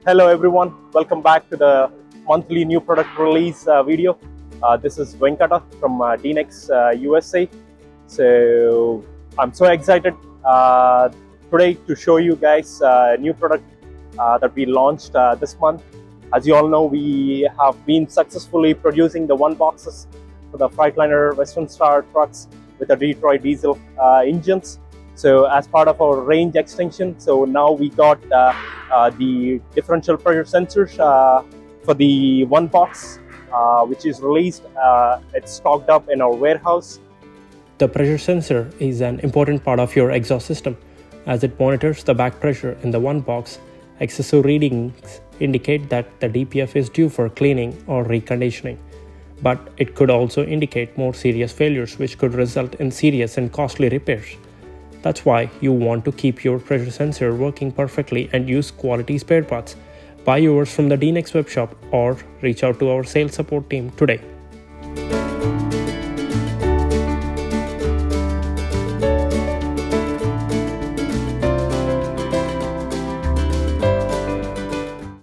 Hello everyone, welcome back to the monthly new product release video. This is Venkata from Dinex USA. So I'm so excited today to show you guys a new product that we launched this month. As you all know, we have been successfully producing the one boxes for the Freightliner Western Star trucks with the Detroit diesel engines. So as part of our range extension, so now we got the differential pressure sensors for the one box, which is released. It's stocked up in our warehouse. The pressure sensor is an important part of your exhaust system as it monitors the back pressure in the one box. Excessive readings indicate that the DPF is due for cleaning or reconditioning, but it could also indicate more serious failures which could result in serious and costly repairs. That's why you want to keep your pressure sensor working perfectly and use quality spare parts. Buy yours from the Dinex webshop or reach out to our sales support team today.